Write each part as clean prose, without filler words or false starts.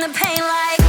the pain like.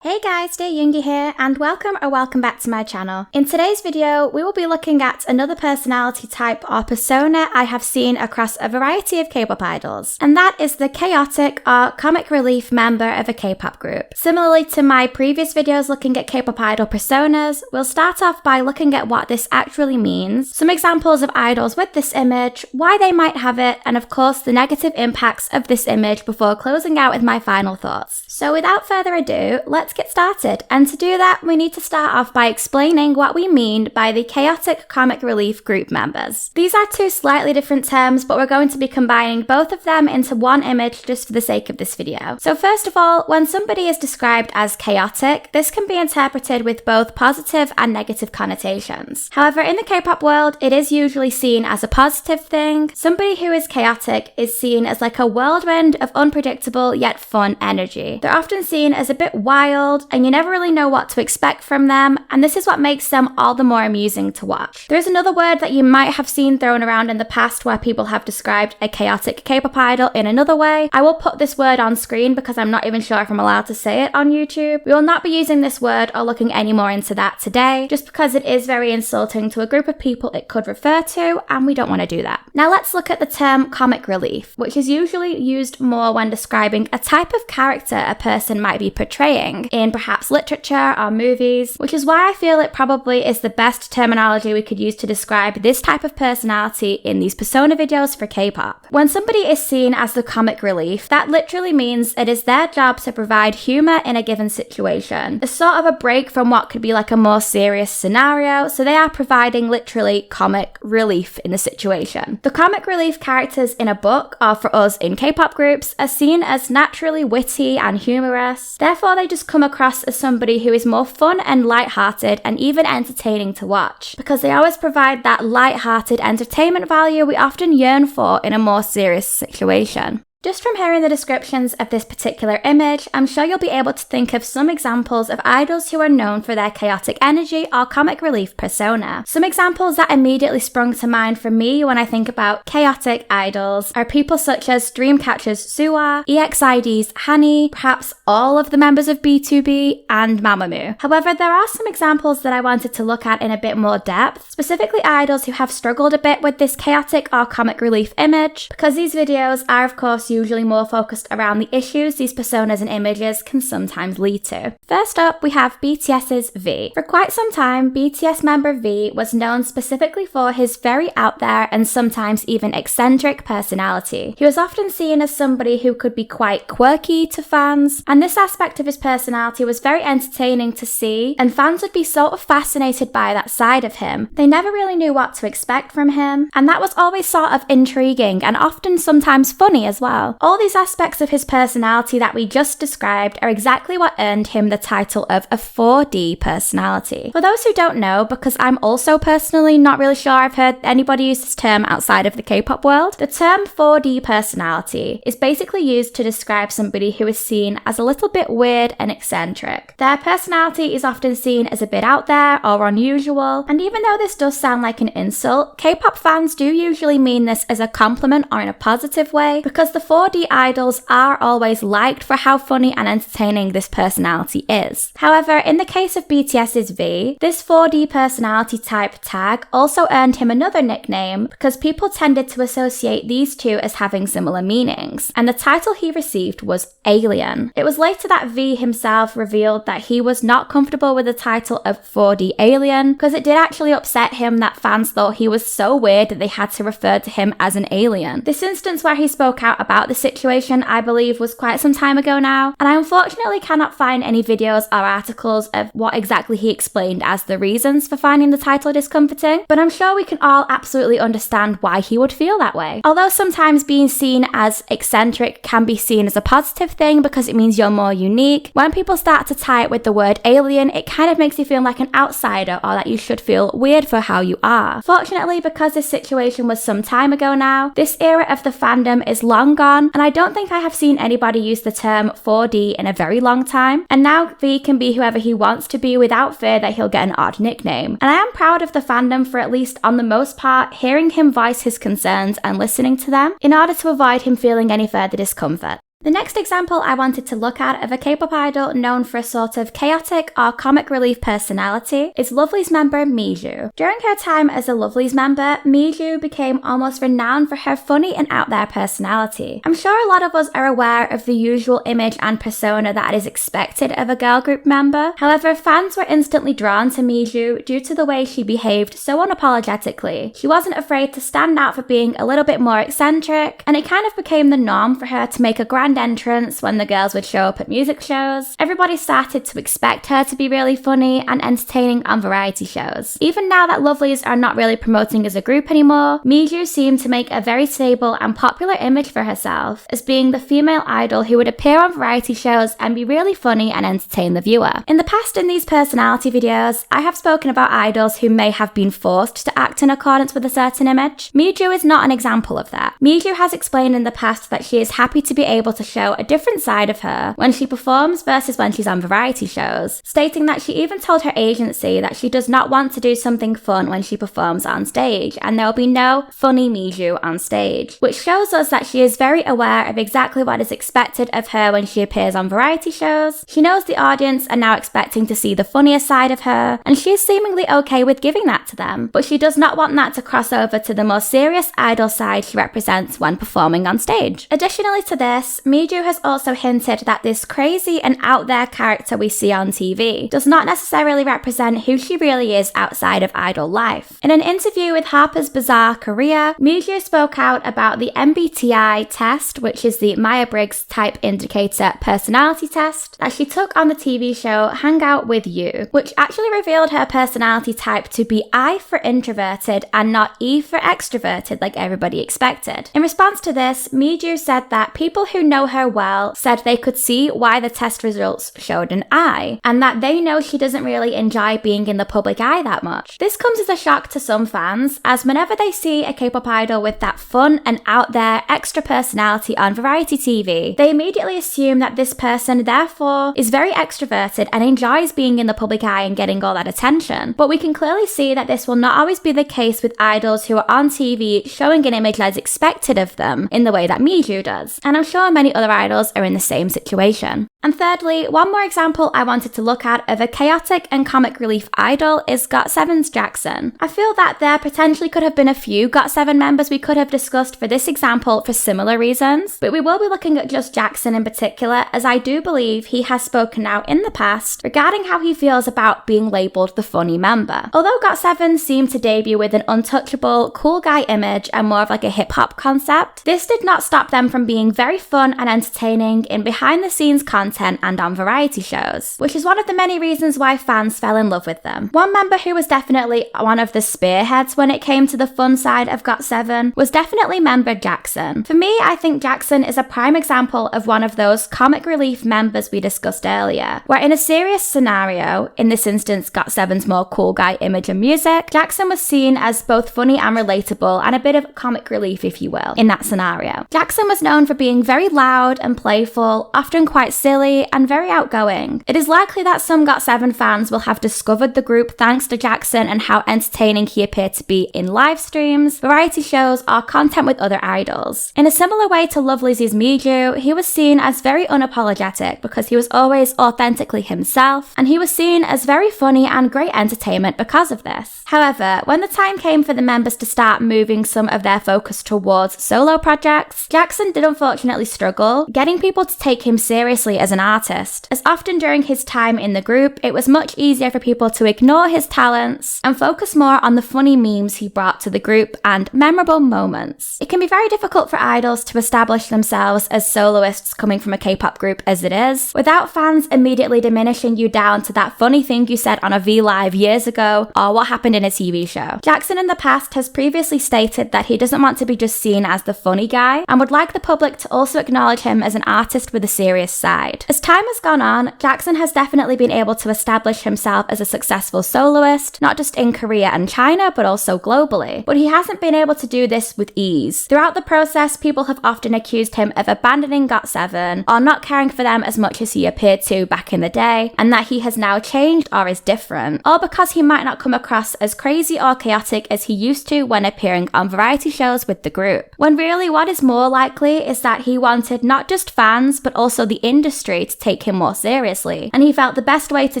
Hey guys, dearyoongi here, and welcome back to my channel. In today's video, we will be looking at another personality type or persona I have seen across a variety of K-pop idols, and that is the chaotic or comic relief member of a K-pop group. Similarly to my previous videos looking at K-pop idol personas, we'll start off by looking at what this actually means, some examples of idols with this image, why they might have it, and of course the negative impacts of this image before closing out with my final thoughts. So without further ado, let's get started, and to do that we need to start off by explaining what we mean by the chaotic comic relief group members. These are two slightly different terms, but we're going to be combining both of them into one image just for the sake of this video. So first of all, when somebody is described as chaotic, this can be interpreted with both positive and negative connotations. However, in the K-pop world, it is usually seen as a positive thing. Somebody who is chaotic is seen as like a whirlwind of unpredictable yet fun energy. They're often seen as a bit wild, and you never really know what to expect from them, and this is what makes them all the more amusing to watch. There is another word that you might have seen thrown around in the past where people have described a chaotic K-pop idol in another way. I will put this word on screen because I'm not even sure if I'm allowed to say it on YouTube. We will not be using this word or looking any more into that today, just because it is very insulting to a group of people it could refer to, and we don't want to do that. Now let's look at the term comic relief, which is usually used more when describing a type of character a person might be portraying in perhaps literature or movies, which is why I feel it probably is the best terminology we could use to describe this type of personality in these persona videos for K-pop. When somebody is seen as the comic relief, that literally means it is their job to provide humor in a given situation, a sort of a break from what could be like a more serious scenario, so they are providing literally comic relief in the situation. The comic relief characters in a book, or for us in K-pop groups, are seen as naturally witty and humorous. Therefore, they just come across as somebody who is more fun and light-hearted and even entertaining to watch, because they always provide that light-hearted entertainment value we often yearn for in a more serious situation. Just from hearing the descriptions of this particular image, I'm sure you'll be able to think of some examples of idols who are known for their chaotic energy or comic relief persona. Some examples that immediately sprung to mind for me when I think about chaotic idols are people such as Dreamcatcher's Suwa, EXID's Hani, perhaps all of the members of B2B, and Mamamoo. However, there are some examples that I wanted to look at in a bit more depth, specifically idols who have struggled a bit with this chaotic or comic relief image, because these videos are of course usually more focused around the issues these personas and images can sometimes lead to. First up, we have BTS's V. For quite some time, BTS member V was known specifically for his very out there and sometimes even eccentric personality. He was often seen as somebody who could be quite quirky to fans, and this aspect of his personality was very entertaining to see, and fans would be sort of fascinated by that side of him. They never really knew what to expect from him, and that was always sort of intriguing and often sometimes funny as well. All these aspects of his personality that we just described are exactly what earned him the title of a 4D personality. For those who don't know, because I'm also personally not really sure I've heard anybody use this term outside of the K-pop world, the term 4D personality is basically used to describe somebody who is seen as a little bit weird and eccentric. Their personality is often seen as a bit out there or unusual, and even though this does sound like an insult, K-pop fans do usually mean this as a compliment or in a positive way, because the 4D idols are always liked for how funny and entertaining this personality is. However, in the case of BTS's V, this 4D personality type tag also earned him another nickname because people tended to associate these two as having similar meanings, and the title he received was Alien. It was later that V himself revealed that he was not comfortable with the title of 4D Alien because it did actually upset him that fans thought he was so weird that they had to refer to him as an alien. This instance where he spoke out about the situation, I believe, was quite some time ago now, and I unfortunately cannot find any videos or articles of what exactly he explained as the reasons for finding the title discomforting, but I'm sure we can all absolutely understand why he would feel that way. Although sometimes being seen as eccentric can be seen as a positive thing because it means you're more unique, when people start to tie it with the word alien, it kind of makes you feel like an outsider or that you should feel weird for how you are. Fortunately, because this situation was some time ago now, this era of the fandom is long gone gone, and I don't think I have seen anybody use the term 4D in a very long time, and now V can be whoever he wants to be without fear that he'll get an odd nickname. And I am proud of the fandom for, at least on the most part, hearing him voice his concerns and listening to them in order to avoid him feeling any further discomfort. The next example I wanted to look at of a K-pop idol known for a sort of chaotic or comic relief personality is Lovelyz member Miju. During her time as a Lovelyz member, Miju became almost renowned for her funny and out there personality. I'm sure a lot of us are aware of the usual image and persona that is expected of a girl group member. However, fans were instantly drawn to Miju due to the way she behaved so unapologetically. She wasn't afraid to stand out for being a little bit more eccentric, and it kind of became the norm for her to make a grand entrance when the girls would show up at music shows. Everybody started to expect her to be really funny and entertaining on variety shows. Even now that Lovelyz are not really promoting as a group anymore, Miju seemed to make a very stable and popular image for herself as being the female idol who would appear on variety shows and be really funny and entertain the viewer. In the past, in these personality videos, I have spoken about idols who may have been forced to act in accordance with a certain image. Miju is not an example of that. Miju has explained in the past that she is happy to be able to show a different side of her when she performs versus when she's on variety shows, stating that she even told her agency that she does not want to do something fun when she performs on stage, and there will be no funny Miju on stage, which shows us that she is very aware of exactly what is expected of her when she appears on variety shows. She knows the audience are now expecting to see the funniest side of her, and she is seemingly okay with giving that to them, but she does not want that to cross over to the more serious idol side she represents when performing on stage. Additionally to this, Miju has also hinted that this crazy and out there character we see on TV does not necessarily represent who she really is outside of idol life. In an interview with Harper's Bazaar Korea, Miju spoke out about the MBTI test, which is the Myers-Briggs Type Indicator personality test, that she took on the TV show Hang Out With You, which actually revealed her personality type to be I for introverted and not E for extroverted like everybody expected. In response to this, Miju said that people who know her well said they could see why the test results showed an I, and that they know she doesn't really enjoy being in the public eye that much. This comes as a shock to some fans, as whenever they see a K-pop idol with that fun and out there extra personality on variety TV, they immediately assume that this person therefore is very extroverted and enjoys being in the public eye and getting all that attention. But we can clearly see that this will not always be the case with idols who are on TV showing an image as expected of them in the way that Miju does, and I'm sure many other idols are in the same situation. And thirdly, one more example I wanted to look at of a chaotic and comic relief idol is GOT7's Jackson. I feel that there potentially could have been a few GOT7 members we could have discussed for this example for similar reasons, but we will be looking at just Jackson in particular, as I do believe he has spoken out in the past regarding how he feels about being labelled the funny member. Although GOT7 seemed to debut with an untouchable, cool guy image and more of like a hip-hop concept, this did not stop them from being very fun and entertaining in behind-the-scenes content and on variety shows, which is one of the many reasons why fans fell in love with them. One member who was definitely one of the spearheads when it came to the fun side of GOT7 was definitely member Jackson. For me, I think Jackson is a prime example of one of those comic relief members we discussed earlier, where in a serious scenario, in this instance GOT7's more cool guy image and music, Jackson was seen as both funny and relatable and a bit of comic relief, if you will, in that scenario. Jackson was known for being very loud and playful, often quite silly and very outgoing. It is likely that some GOT7 fans will have discovered the group thanks to Jackson and how entertaining he appeared to be in live streams, variety shows, or content with other idols. In a similar way to Lovelyz's Miju, he was seen as very unapologetic because he was always authentically himself, and he was seen as very funny and great entertainment because of this. However, when the time came for the members to start moving some of their focus towards solo projects, Jackson did unfortunately struggle getting people to take him seriously as an artist, as often during his time in the group, it was much easier for people to ignore his talents and focus more on the funny memes he brought to the group and memorable moments. It can be very difficult for idols to establish themselves as soloists coming from a K-pop group as it is, without fans immediately diminishing you down to that funny thing you said on a V Live years ago or what happened in a TV show. Jackson in the past has previously stated that he doesn't want to be just seen as the funny guy and would like the public to also acknowledge acknowledge him as an artist with a serious side. As time has gone on, Jackson has definitely been able to establish himself as a successful soloist, not just in Korea and China, but also globally. But he hasn't been able to do this with ease. Throughout the process, people have often accused him of abandoning GOT7 or not caring for them as much as he appeared to back in the day, and that he has now changed or is different, or because he might not come across as crazy or chaotic as he used to when appearing on variety shows with the group. When really what is more likely is that he wanted not just fans but also the industry to take him more seriously, and he felt the best way to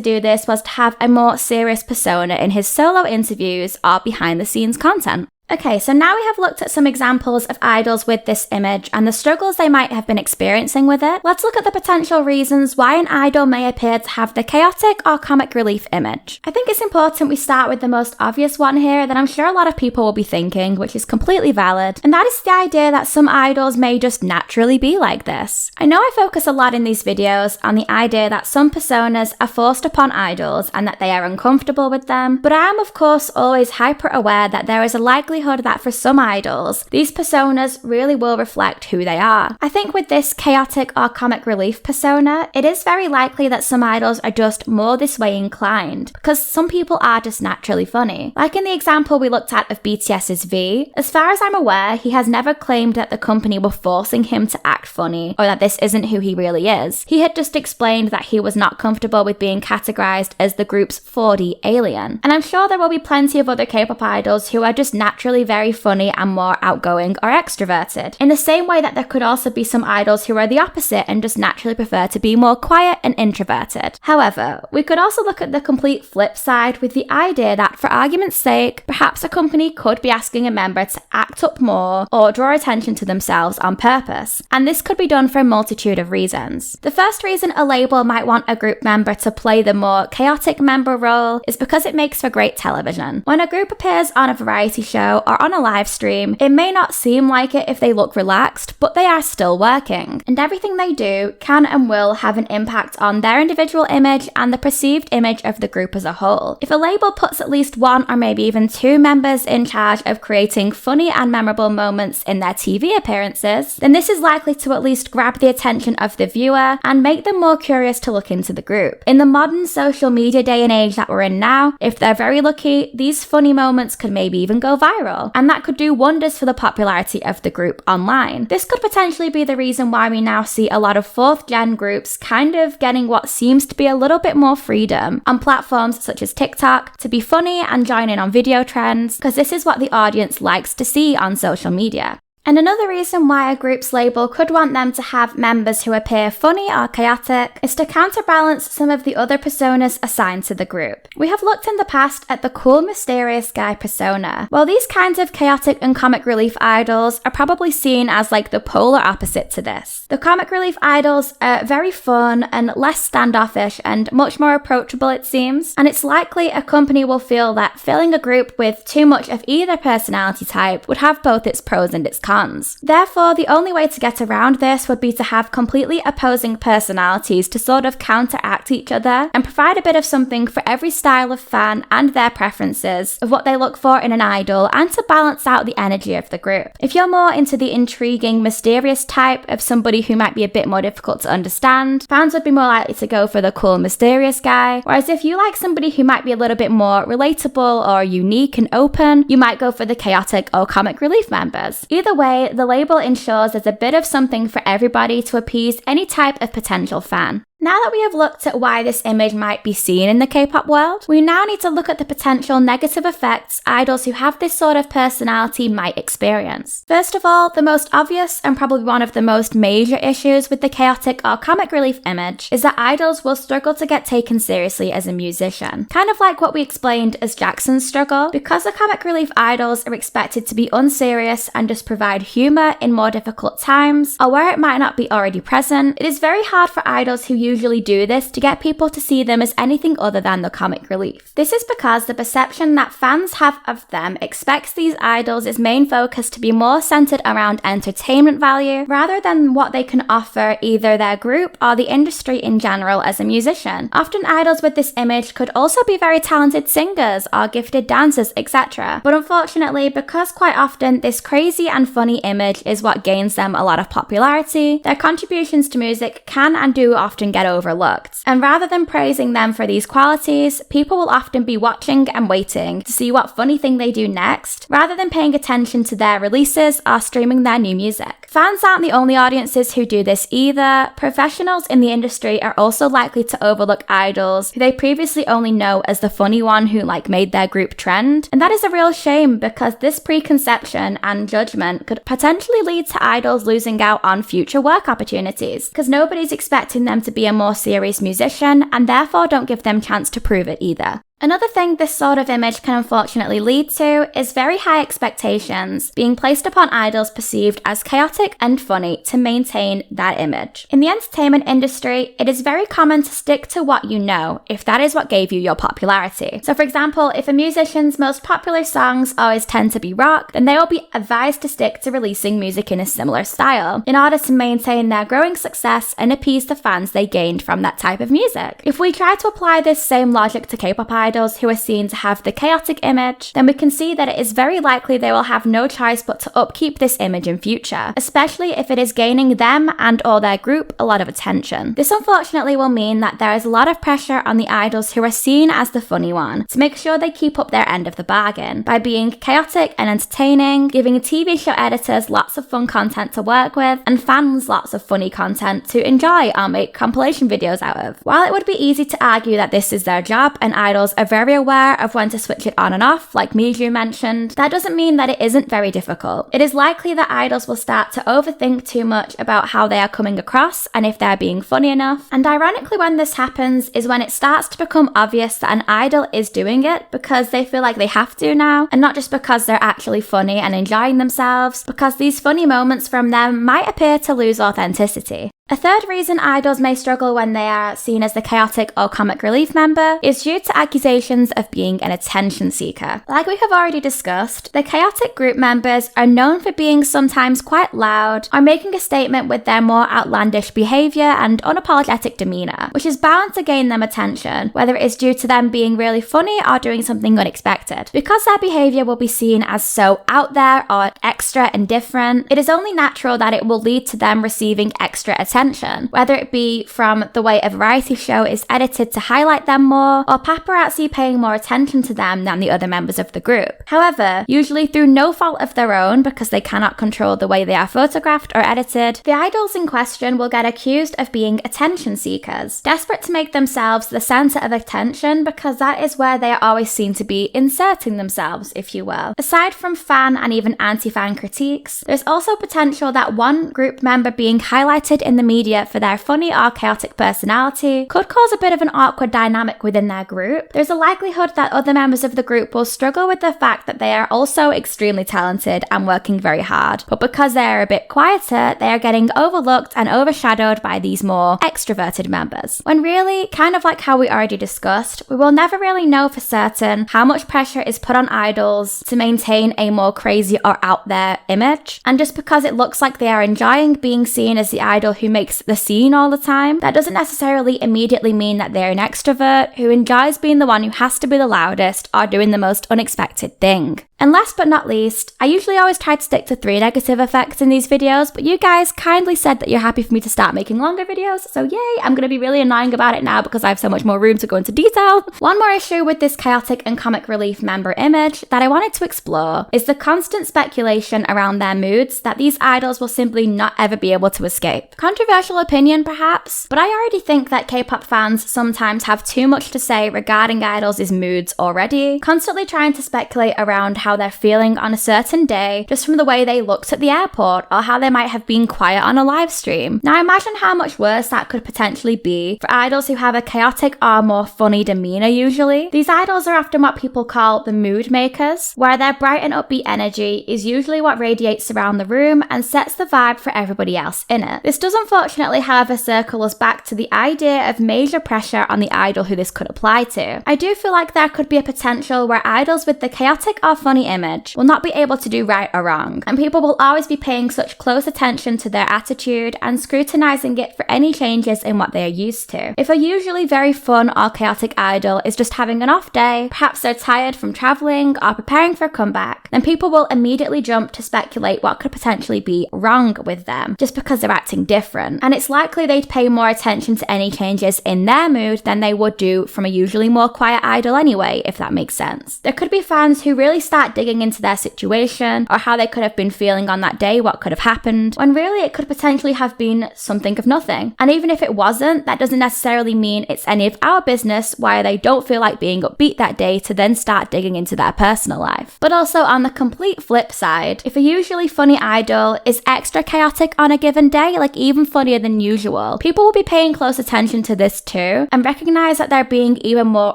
do this was to have a more serious persona in his solo interviews or behind the scenes content. Okay, so now we have looked at some examples of idols with this image and the struggles they might have been experiencing with it. Let's look at the potential reasons why an idol may appear to have the chaotic or comic relief image. I think it's important we start with the most obvious one here that I'm sure a lot of people will be thinking, which is completely valid, and that is the idea that some idols may just naturally be like this. I know I focus a lot in these videos on the idea that some personas are forced upon idols and that they are uncomfortable with them, but I am of course always hyper aware that there is a likelihood that for some idols, these personas really will reflect who they are. I think with this chaotic or comic relief persona, it is very likely that some idols are just more this way inclined, because some people are just naturally funny. Like in the example we looked at of BTS's V, as far as I'm aware, he has never claimed that the company were forcing him to act funny, or that this isn't who he really is. He had just explained that he was not comfortable with being categorized as the group's 4D alien. And I'm sure there will be plenty of other K-pop idols who are just naturally very funny and more outgoing or extroverted, in the same way that there could also be some idols who are the opposite and just naturally prefer to be more quiet and introverted. However, we could also look at the complete flip side with the idea that, for argument's sake, perhaps a company could be asking a member to act up more or draw attention to themselves on purpose, and this could be done for a multitude of reasons. The first reason a label might want a group member to play the more chaotic member role is because it makes for great television. When a group appears on a variety show or on a live stream, it may not seem like it if they look relaxed, but they are still working, and everything they do can and will have an impact on their individual image and the perceived image of the group as a whole. If a label puts at least one or maybe even two members in charge of creating funny and memorable moments in their TV appearances, then this is likely to at least grab the attention of the viewer and make them more curious to look into the group. In the modern social media day and age that we're in now, if they're very lucky, these funny moments could maybe even go viral, and that could do wonders for the popularity of the group online. This could potentially be the reason why we now see a lot of 4th gen groups kind of getting what seems to be a little bit more freedom on platforms such as TikTok to be funny and join in on video trends, because this is what the audience likes to see on social media. And another reason why a group's label could want them to have members who appear funny or chaotic is to counterbalance some of the other personas assigned to the group. We have looked in the past at the cool mysterious guy persona. While these kinds of chaotic and comic relief idols are probably seen as like the polar opposite to this, the comic relief idols are very fun and less standoffish and much more approachable, it seems, and it's likely a company will feel that filling a group with too much of either personality type would have both its pros and its cons. Therefore, the only way to get around this would be to have completely opposing personalities to sort of counteract each other and provide a bit of something for every style of fan and their preferences of what they look for in an idol, and to balance out the energy of the group. If you're more into the intriguing, mysterious type of somebody who might be a bit more difficult to understand, fans would be more likely to go for the cool, mysterious guy, whereas if you like somebody who might be a little bit more relatable or unique and open, you might go for the chaotic or comic relief members. Either way, the label ensures there's a bit of something for everybody to appease any type of potential fan. Now that we have looked at why this image might be seen in the K-pop world, we now need to look at the potential negative effects idols who have this sort of personality might experience. First of all, the most obvious and probably one of the most major issues with the chaotic or comic relief image is that idols will struggle to get taken seriously as a musician. Kind of like what we explained as Jackson's struggle, because the comic relief idols are expected to be unserious and just provide humor in more difficult times, or where it might not be already present, it is very hard for idols who use usually do this to get people to see them as anything other than the comic relief. This is because the perception that fans have of them expects these idols' main focus to be more centered around entertainment value rather than what they can offer either their group or the industry in general as a musician. Often idols with this image could also be very talented singers or gifted dancers, etc. But unfortunately, because quite often this crazy and funny image is what gains them a lot of popularity, their contributions to music can and do often get overlooked. And rather than praising them for these qualities, people will often be watching and waiting to see what funny thing they do next, rather than paying attention to their releases or streaming their new music. Fans aren't the only audiences who do this either. Professionals in the industry are also likely to overlook idols who they previously only know as the funny one who made their group trend. And that is a real shame because this preconception and judgment could potentially lead to idols losing out on future work opportunities because nobody's expecting them to be a more serious musician and therefore don't give them chance to prove it either. Another thing this sort of image can unfortunately lead to is very high expectations being placed upon idols perceived as chaotic and funny to maintain that image. In the entertainment industry, it is very common to stick to what you know if that is what gave you your popularity. So for example, if a musician's most popular songs always tend to be rock, then they will be advised to stick to releasing music in a similar style in order to maintain their growing success and appease the fans they gained from that type of music. If we try to apply this same logic to K-pop idols who are seen to have the chaotic image, then we can see that it is very likely they will have no choice but to upkeep this image in future, especially if it is gaining them and or their group a lot of attention. This unfortunately will mean that there is a lot of pressure on the idols who are seen as the funny one to make sure they keep up their end of the bargain by being chaotic and entertaining, giving TV show editors lots of fun content to work with, and fans lots of funny content to enjoy or make compilation videos out of. While it would be easy to argue that this is their job and idols are very aware of when to switch it on and off, like Miju mentioned, that doesn't mean that it isn't very difficult. It is likely that idols will start to overthink too much about how they are coming across and if they're being funny enough. And ironically, when this happens is when it starts to become obvious that an idol is doing it because they feel like they have to now, and not just because they're actually funny and enjoying themselves, because these funny moments from them might appear to lose authenticity. A third reason idols may struggle when they are seen as the chaotic or comic relief member is due to accusations of being an attention seeker. Like we have already discussed, the chaotic group members are known for being sometimes quite loud or making a statement with their more outlandish behaviour and unapologetic demeanour, which is bound to gain them attention, whether it is due to them being really funny or doing something unexpected. Because their behaviour will be seen as so out there or extra and different, it is only natural that it will lead to them receiving extra attention, whether it be from the way a variety show is edited to highlight them more, or paparazzi paying more attention to them than the other members of the group. However, usually through no fault of their own because they cannot control the way they are photographed or edited, the idols in question will get accused of being attention seekers, desperate to make themselves the centre of attention because that is where they are always seen to be inserting themselves, if you will. Aside from fan and even anti-fan critiques, there's also potential that one group member being highlighted in the media for their funny or chaotic personality could cause a bit of an awkward dynamic within their group. There's a likelihood that other members of the group will struggle with the fact that they are also extremely talented and working very hard, but because they are a bit quieter, they are getting overlooked and overshadowed by these more extroverted members. When really, kind of like how we already discussed, we will never really know for certain how much pressure is put on idols to maintain a more crazy or out there image, and just because it looks like they are enjoying being seen as the idol who makes the scene all the time, that doesn't necessarily immediately mean that they're an extrovert who enjoys being the one who has to be the loudest or doing the most unexpected thing. And last but not least, I usually always try to stick to 3 negative effects in these videos, but you guys kindly said that you're happy for me to start making longer videos, so yay, I'm going to be really annoying about it now because I have so much more room to go into detail. One more issue with this chaotic and comic relief member image that I wanted to explore is the constant speculation around their moods that these idols will simply not ever be able to escape. Controversial opinion perhaps, but I already think that K-pop fans sometimes have too much to say regarding idols' moods already, constantly trying to speculate around how how they're feeling on a certain day just from the way they looked at the airport or how they might have been quiet on a live stream. Now imagine how much worse that could potentially be for idols who have a chaotic or more funny demeanor usually. These idols are often what people call the mood makers, where their bright and upbeat energy is usually what radiates around the room and sets the vibe for everybody else in it. This does unfortunately, however, circle us back to the idea of major pressure on the idol who this could apply to. I do feel like there could be a potential where idols with the chaotic or funny image will not be able to do right or wrong, and people will always be paying such close attention to their attitude and scrutinizing it for any changes in what they are used to. If a usually very fun or chaotic idol is just having an off day, perhaps they're tired from traveling or preparing for a comeback, then people will immediately jump to speculate what could potentially be wrong with them just because they're acting different. And it's likely they'd pay more attention to any changes in their mood than they would do from a usually more quiet idol anyway, if that makes sense. There could be fans who really start digging into their situation or how they could have been feeling on that day, what could have happened, when really it could potentially have been something of nothing. And even if it wasn't, that doesn't necessarily mean it's any of our business why they don't feel like being upbeat that day to then start digging into their personal life. But also on the complete flip side, if a usually funny idol is extra chaotic on a given day, like even funnier than usual, people will be paying close attention to this too and recognize that they're being even more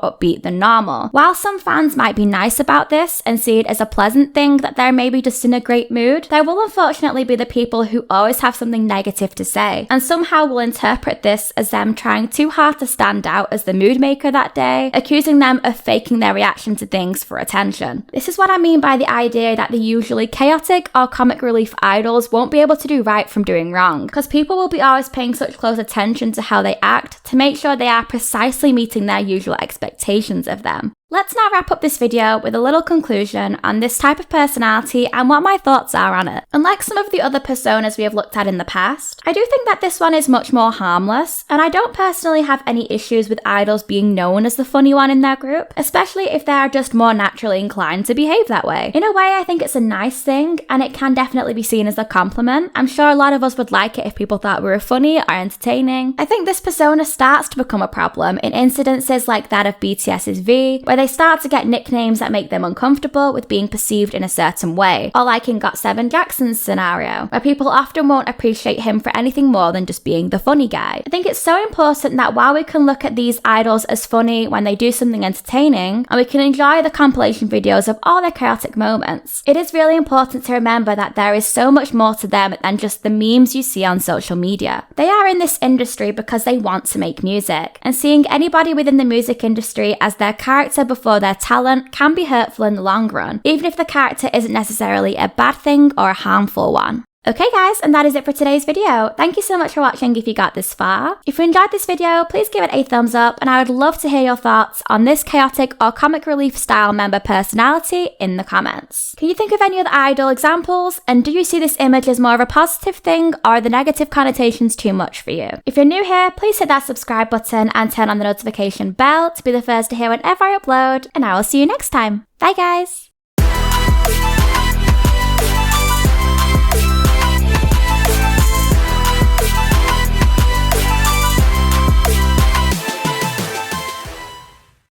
upbeat than normal. While some fans might be nice about this and see it as a pleasant thing that they're maybe just in a great mood, there will unfortunately be the people who always have something negative to say and somehow will interpret this as them trying too hard to stand out as the mood maker that day, accusing them of faking their reaction to things for attention. This is what I mean by the idea that the usually chaotic or comic relief idols won't be able to do right from doing wrong, because people will be always paying such close attention to how they act to make sure they are precisely meeting their usual expectations of them. Let's now wrap up this video with a little conclusion on this type of personality and what my thoughts are on it. Unlike some of the other personas we have looked at in the past, I do think that this one is much more harmless, and I don't personally have any issues with idols being known as the funny one in their group, especially if they are just more naturally inclined to behave that way. In a way, I think it's a nice thing, and it can definitely be seen as a compliment. I'm sure a lot of us would like it if people thought we were funny or entertaining. I think this persona starts to become a problem in incidences like that of BTS's V, where they start to get nicknames that make them uncomfortable with being perceived in a certain way, or like in GOT7 Jackson's scenario, where people often won't appreciate him for anything more than just being the funny guy. I think it's so important that while we can look at these idols as funny when they do something entertaining, and we can enjoy the compilation videos of all their chaotic moments, it is really important to remember that there is so much more to them than just the memes you see on social media. They are in this industry because they want to make music, and seeing anybody within the music industry as their character before their talent can be hurtful in the long run, even if the character isn't necessarily a bad thing or a harmful one. Okay guys, and that is it for today's video. Thank you so much for watching if you got this far. If you enjoyed this video, please give it a thumbs up, and I would love to hear your thoughts on this chaotic or comic relief style member personality in the comments. Can you think of any other idol examples, and do you see this image as more of a positive thing, or are the negative connotations too much for you? If you're new here, please hit that subscribe button and turn on the notification bell to be the first to hear whenever I upload, and I will see you next time. Bye guys!